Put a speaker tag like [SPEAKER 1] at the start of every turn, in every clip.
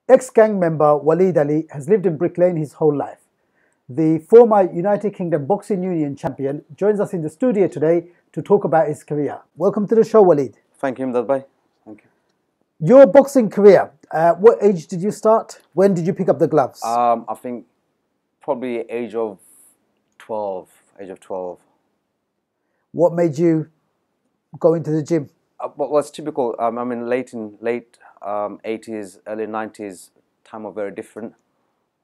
[SPEAKER 1] Ex-gang member Walid Ali has lived in Brick Lane his whole life. The former United Kingdom Boxing Union champion joins us in the studio today to talk about his career. Welcome to the show, Walid.
[SPEAKER 2] Thank you, Emdad Bhai. Thank you.
[SPEAKER 1] Your boxing career, what age did you start? When did you pick up the gloves?
[SPEAKER 2] I think probably age of 12. Age of 12.
[SPEAKER 1] What made you go into the gym?
[SPEAKER 2] Well, it's typical. I mean, late 80s, early 90s, time was very different.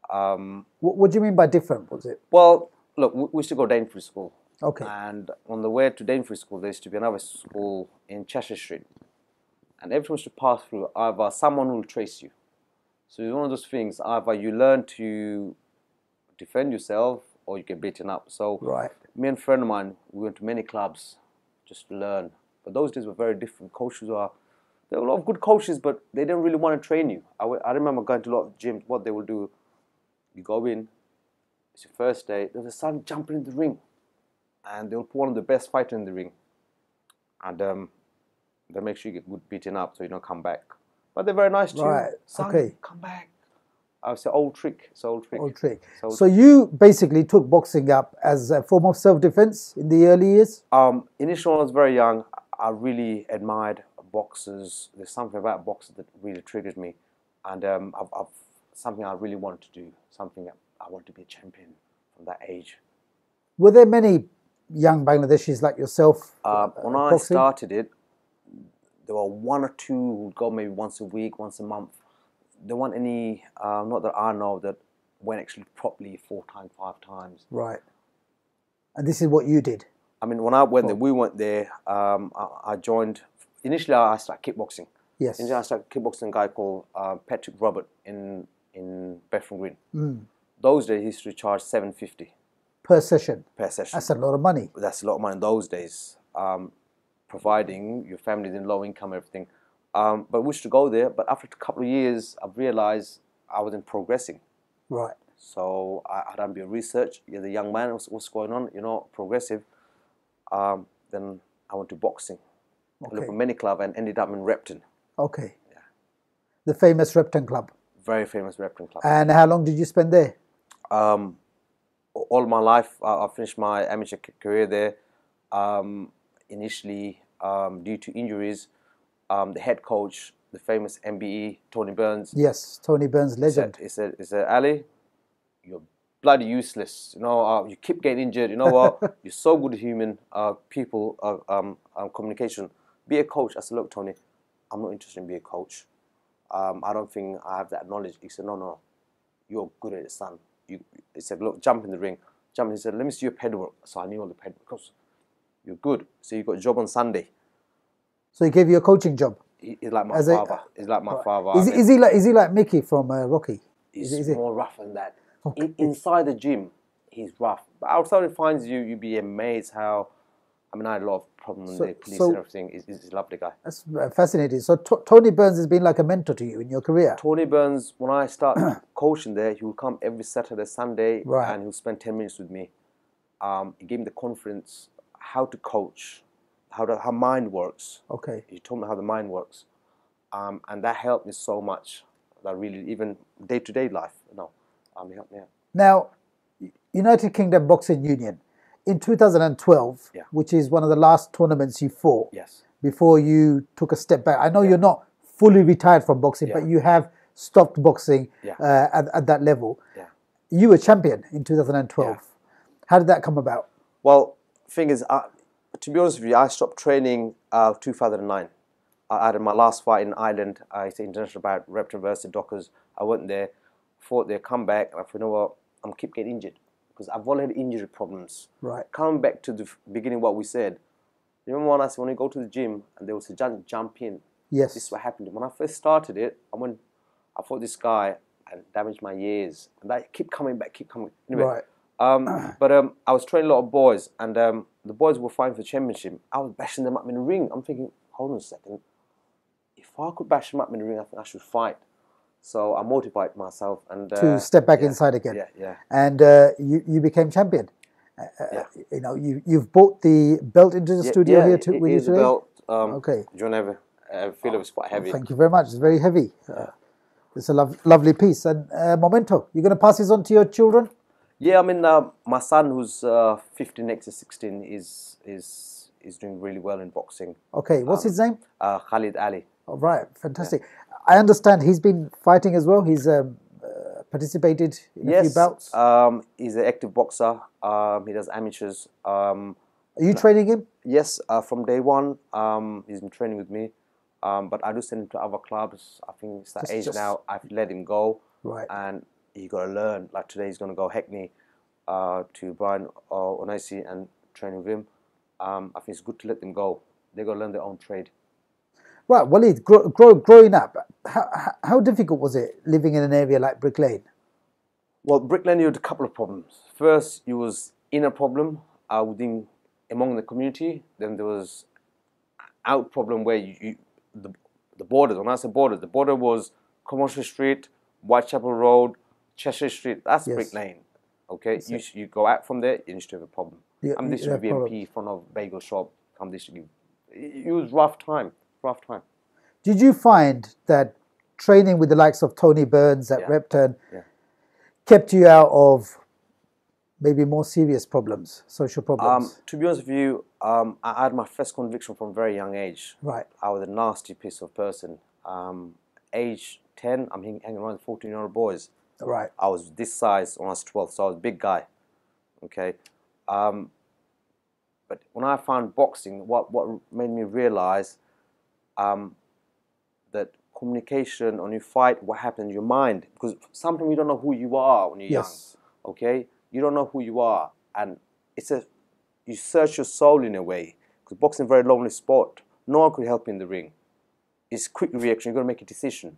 [SPEAKER 1] What do you mean by different, was it?
[SPEAKER 2] Well, look, we used to go to Daintree School.
[SPEAKER 1] Okay.
[SPEAKER 2] And on the way to Daintree School, there used to be another school in Cheshire Street. And every time you used to pass through, either someone will trace you. So it's one of those things, either you learn to defend yourself or you get beaten up. So
[SPEAKER 1] Right.
[SPEAKER 2] me and a friend of mine, we went to many clubs just to learn. But those days were very different. There were a lot of good coaches, but they didn't really want to train you. I remember going to a lot of gyms. What they will do, you go in, it's your first day, there's a son jumping in the ring. And they'll put one of the best fighters in the ring. And they'll make sure you get good beaten up so you don't come back. But they're very nice to
[SPEAKER 1] Right.
[SPEAKER 2] you. Son,
[SPEAKER 1] Okay.
[SPEAKER 2] come back. It's an old trick. It's an old trick.
[SPEAKER 1] Old trick.
[SPEAKER 2] It's an old
[SPEAKER 1] So you basically took boxing up as a form of self-defense in the early years?
[SPEAKER 2] Initially, when I was very young, I really admired boxers. There's something about boxers that really triggered me. And something I really wanted to do. Something I wanted to be a champion from that age.
[SPEAKER 1] Were there many young Bangladeshis like yourself
[SPEAKER 2] When I
[SPEAKER 1] boxing?
[SPEAKER 2] started it, there were one or two who would go maybe once a week, once a month. There weren't any, not that I know, that went actually properly 4 times, 5 times.
[SPEAKER 1] Right. And this is what you did?
[SPEAKER 2] I mean, when I went there, we went there, I joined, initially I started kickboxing.
[SPEAKER 1] Yes.
[SPEAKER 2] Initially I started kickboxing a guy called Patrick Robert in Bethnal Green. Those days he used to charge $7.50
[SPEAKER 1] Per session?
[SPEAKER 2] per session.
[SPEAKER 1] That's a lot of money.
[SPEAKER 2] That's a lot of money in those days, providing your family's in low income and everything. But we used to go there, but after a couple of years, I realized I wasn't progressing.
[SPEAKER 1] Right.
[SPEAKER 2] So I done a bit of research. You're the young man, what's going on? You're not progressive. Then I went to boxing. I looked
[SPEAKER 1] Okay.
[SPEAKER 2] for many club and ended up in Repton.
[SPEAKER 1] Okay.
[SPEAKER 2] Yeah.
[SPEAKER 1] The famous Repton Club.
[SPEAKER 2] Very famous Repton club.
[SPEAKER 1] And how long did you spend there?
[SPEAKER 2] All my life, I finished my amateur career there. Initially, due to injuries, the head coach, the famous MBE, Tony Burns.
[SPEAKER 1] Yes, Tony Burns, legend.
[SPEAKER 2] He said, Ali, you're bloody useless. You know, you keep getting injured. You know what? You're so good at human people communication. Be a coach. I said, look, Tony, I'm not interested in being a coach. I don't think I have that knowledge. He said, no, you're good at it, son. He said, look, jump in the ring. Jump. He said, let me see your ped work. So I knew all the ped work. Because you're good. So you got a job on Sunday.
[SPEAKER 1] So he gave you a coaching job?
[SPEAKER 2] He's like my father. He's like my father.
[SPEAKER 1] Is he like Mickey from Rocky?
[SPEAKER 2] He's more rough than that. Okay. Inside the gym, he's rough. But outside he finds you, you'd be amazed how... I mean, I had a lot of problems with the police and everything. He's a lovely guy.
[SPEAKER 1] That's fascinating. So Tony Burns has been like a mentor to you in your career?
[SPEAKER 2] Tony Burns, when I started coaching there, he would come every Saturday, Sunday,
[SPEAKER 1] right.
[SPEAKER 2] and he would spend 10 minutes with me. He gave me the confidence, how to coach, how mind works.
[SPEAKER 1] Okay.
[SPEAKER 2] He told me how the mind works. And that helped me so much. That really, even day-to-day life, he helped me out.
[SPEAKER 1] Now, United Kingdom Boxing Union, in 2012, which is one of the last tournaments you fought, before you took a step back. I know you're not fully retired from boxing, but you have stopped boxing at that level. You were champion in 2012. How did that come about?
[SPEAKER 2] Well, thing is, to be honest with you, I stopped training 2009. I had my last fight in Ireland. It's an international bout, Repton versus Dockers. I went there, fought there, come back, and I thought, you know what, I'm keep getting injured. Because I've already had injury problems.
[SPEAKER 1] Right.
[SPEAKER 2] Coming back to the beginning, what we said. You remember when I said when you go to the gym and they would say jump in.
[SPEAKER 1] Yes.
[SPEAKER 2] This is what happened. When I first started it, I fought this guy and damaged my ears, and that keep coming back. Anyway,
[SPEAKER 1] right.
[SPEAKER 2] But I was training a lot of boys, and the boys were fighting for the championship. I was bashing them up in the ring. I'm thinking, hold on a second. If I could bash them up in the ring, I think I should fight. So I motivated myself and
[SPEAKER 1] to step back inside again.
[SPEAKER 2] Yeah.
[SPEAKER 1] And you became champion. You know, you've brought the belt into the studio here with you today.
[SPEAKER 2] Belt.
[SPEAKER 1] Okay.
[SPEAKER 2] Do you want to have a feel of it's quite heavy?
[SPEAKER 1] Thank you very much. It's very heavy. It's a lovely piece. And Memento, you're going to pass this on to your children?
[SPEAKER 2] Yeah, I mean, my son, who's 15, next to 16, is doing really well in boxing.
[SPEAKER 1] Okay, what's his name?
[SPEAKER 2] Khalid Ali.
[SPEAKER 1] Oh, right, fantastic. Yeah. I understand he's been fighting as well. He's participated in a few bouts.
[SPEAKER 2] He's an active boxer. He does amateurs.
[SPEAKER 1] Are you training him?
[SPEAKER 2] Yes, from day one. He's been training with me. But I do send him to other clubs. I think it's that age now. I've let him go.
[SPEAKER 1] Right.
[SPEAKER 2] And he got to learn. Like today, he's going to go Hackney to Brian Onaisi and train with him. I think it's good to let them go. They've got to learn their own trade.
[SPEAKER 1] Right, Walid, growing up, how difficult was it living in an area like Brick Lane?
[SPEAKER 2] Well, Brick Lane, you had a couple of problems. First, it was inner problem among the community. Then there was out problem where the borders. When I say borders, the border was Commercial Street, Whitechapel Road, Cheshire Street. That's Brick Lane. Okay, you go out from there, you used to have a problem. I'm this to VMP in front of bagel shop. I'm this to it was rough time.
[SPEAKER 1] Did you find that training with the likes of Tony Burns at Repton kept you out of maybe more serious problems, social problems?
[SPEAKER 2] To be honest with you, I had my first conviction from a very young age.
[SPEAKER 1] Right.
[SPEAKER 2] I was a nasty piece of person. Age 10, I'm hanging around 14-year-old boys.
[SPEAKER 1] Right.
[SPEAKER 2] I was this size when I was 12, so I was a big guy. Okay. But when I found boxing, what made me realize that communication, when you fight, what happens in your mind, because sometimes you don't know who you are when you're young. Okay, you don't know who you are, and you search your soul in a way, because boxing is a very lonely sport. No one could help you in the ring. It's quick reaction. You've got to make a decision,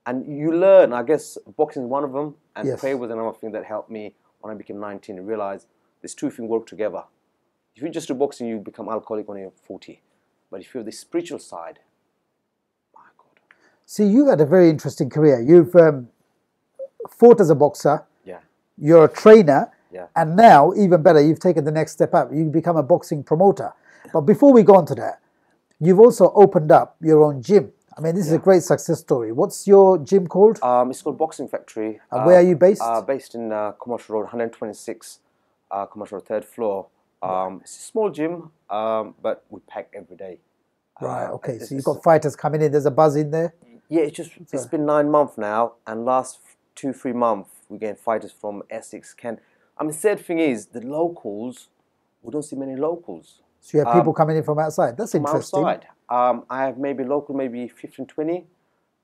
[SPEAKER 2] and you learn. I guess boxing is one of them, and prayer was another thing that helped me when I became 19 and realized these two things work together. If you just do boxing, you become alcoholic when you're 40. But if you have the spiritual side, my God.
[SPEAKER 1] See, you've had a very interesting career. You've fought as a boxer.
[SPEAKER 2] Yeah.
[SPEAKER 1] You're a trainer.
[SPEAKER 2] Yeah.
[SPEAKER 1] And now, even better, you've taken the next step up. You become a boxing promoter. But before we go on to that, you've also opened up your own gym. I mean, this is a great success story. What's your gym called?
[SPEAKER 2] It's called Boxing Factory.
[SPEAKER 1] And where are you based?
[SPEAKER 2] Based in Commercial Road, 126, Commercial Road, 3rd floor. It's a small gym, but we pack every day.
[SPEAKER 1] Right, okay. So you've got fighters coming in. There's a buzz in there?
[SPEAKER 2] Yeah, it's been 9 months now, and last 2-3 months, we're getting fighters from Essex, Kent. I mean, the sad thing is, the locals, we don't see many locals.
[SPEAKER 1] So you have people coming in from outside? That's interesting.
[SPEAKER 2] Outside. I have maybe local, maybe 15, 20,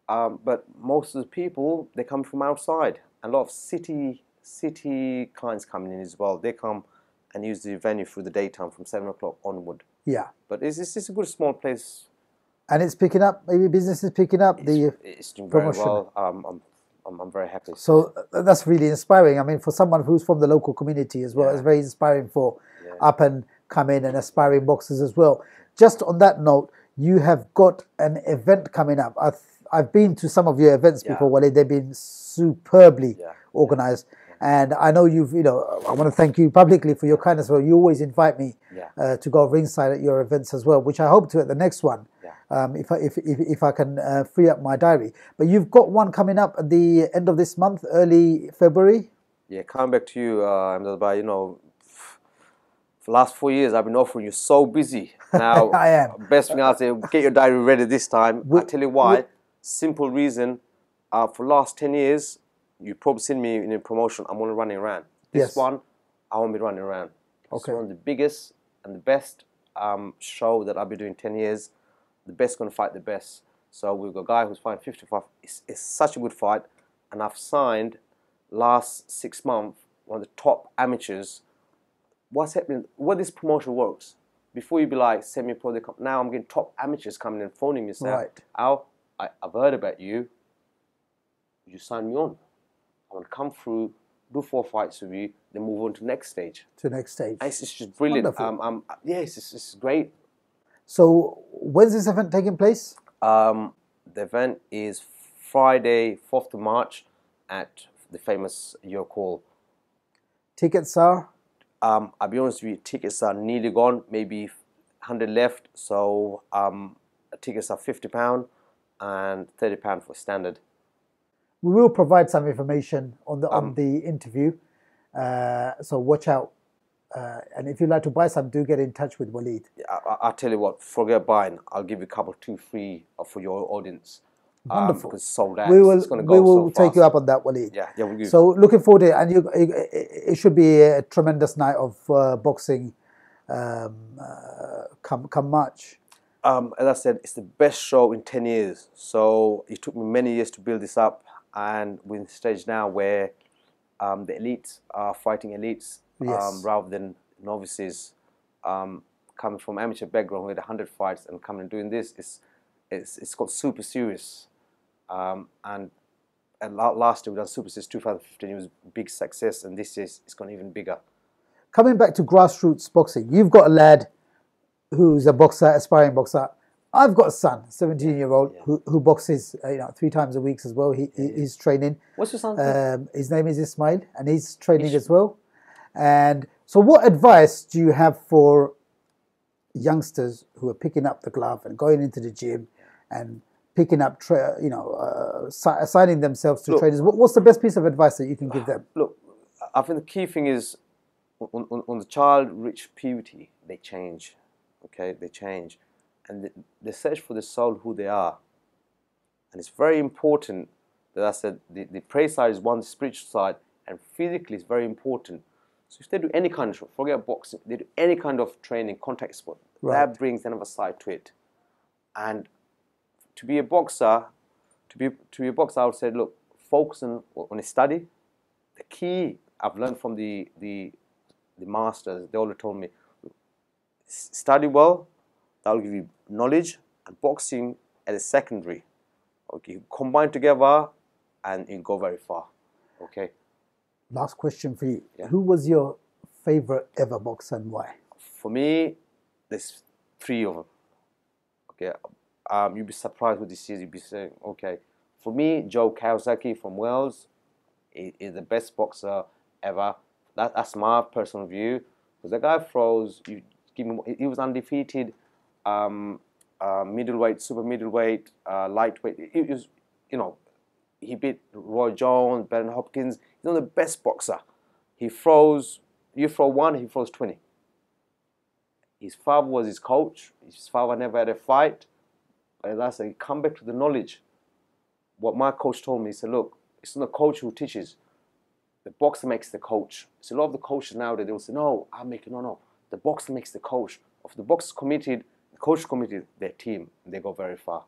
[SPEAKER 2] but most of the people, they come from outside. A lot of city clients coming in as well. They come and use the venue through the daytime from 7 o'clock onward.
[SPEAKER 1] Yeah.
[SPEAKER 2] But it's a good small place.
[SPEAKER 1] And it's picking up, maybe business is picking up?
[SPEAKER 2] It's doing very well. I'm very happy.
[SPEAKER 1] So that's really inspiring. I mean, for someone who's from the local community as well, it's very inspiring for up and coming and aspiring boxers as well. Just on that note, you have got an event coming up. I've been to some of your events before, Walid. They've been superbly organized. And I know I want to thank you publicly for your kindness. Well, you always invite me to go ringside at your events as well, which I hope to at the next one, if I can free up my diary. But you've got one coming up at the end of this month, early February.
[SPEAKER 2] Yeah, coming back to you, Emdad, for the last 4 years, I've been offering you so busy. Now,
[SPEAKER 1] I am.
[SPEAKER 2] Best thing I'll say, get your diary ready this time. I'll tell you why. Simple reason. For the last 10 years, you've probably seen me in a promotion. I'm only running around. This one, I won't be running around. It's one of the biggest and the best show that I'll be doing 10 years. The best going to fight the best. So we've got a guy who's fighting 55. It's such a good fight. And I've signed last 6 months one of the top amateurs. What's happening? What this promotion works. Before you be like, send me a pro, now I'm getting top amateurs coming in, phoning me saying, Al, I've heard about you. You sign me on. I want to come through, do 4 fights with you, then move on to the next stage.
[SPEAKER 1] To the next stage.
[SPEAKER 2] And it's just brilliant. It's great.
[SPEAKER 1] So when's this event taking place?
[SPEAKER 2] The event is Friday, 4th of March at the famous York Hall.
[SPEAKER 1] Tickets are?
[SPEAKER 2] I'll be honest with you, tickets are nearly gone, maybe 100 left. So tickets are £50 and £30 for standard.
[SPEAKER 1] We will provide some information on the interview, so watch out. And if you'd like to buy some, do get in touch with Walid.
[SPEAKER 2] I'll tell you what, forget buying. I'll give you a couple, 2 free for your audience.
[SPEAKER 1] Wonderful.
[SPEAKER 2] Because sold out.
[SPEAKER 1] We will,
[SPEAKER 2] it's go so
[SPEAKER 1] take you up on that, Walid.
[SPEAKER 2] Yeah, we'll give.
[SPEAKER 1] So looking forward to it, and it should be a tremendous night of boxing come March.
[SPEAKER 2] As I said, it's the best show in 10 years. So it took me many years to build this up, and we're in the stage now where the elites are fighting elites rather than novices coming from amateur background with 100 fights and coming and doing this. It's got super serious. And last year we done Super Series 2015. It was a big success, and this is it's gone even bigger.
[SPEAKER 1] Coming back to grassroots boxing, you've got a lad who's a boxer, aspiring boxer. I've got a son, 17-year-old, who boxes 3 times a week as well. He's training.
[SPEAKER 2] What's your son's name?
[SPEAKER 1] His name is Ismail, and he's training as well. And so, what advice do you have for youngsters who are picking up the glove and going into the gym and picking up, assigning themselves to trainers? What's the best piece of advice that you can give them?
[SPEAKER 2] Look, I think the key thing is when the child reach puberty, they change. Okay, they change, and they search for the soul, who they are. And it's very important that I said the prayer side is one, the spiritual side, and physically it's very important. So if they do any kind of, forget boxing, they do any kind of training, contact sport, that brings another side to it. And to be a boxer, I would say, look, focus on a study. The key I've learned from the masters, they all told me, study well, that'll give you knowledge, and boxing as a secondary. Okay, you combine together and you go very far. Okay.
[SPEAKER 1] Last question for you. Yeah. Who was your favorite ever boxer and why?
[SPEAKER 2] For me, there's 3 of them. Okay. You'd be surprised what this is. You'd be saying, okay. For me, Joe Kawasaki from Wales is the best boxer ever. That's my personal view. Because the guy throws, he was undefeated, middleweight, super middleweight, lightweight. It was, he beat Roy Jones, Ben Hopkins. He's not the best boxer. He throws, you throw 1, he throws 20. His father was his coach. His father never had a fight. But that's a come back to the knowledge. What my coach told me, he said, look, it's not the coach who teaches. The boxer makes the coach. So a lot of the coaches nowadays, they will say, no, no. The boxer makes the coach. If the boxer is committed, the coach is committed, their team, and they go very far.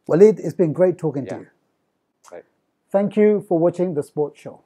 [SPEAKER 1] Walid, it's been great talking to you.
[SPEAKER 2] Right.
[SPEAKER 1] Thank you for watching The Sports Show.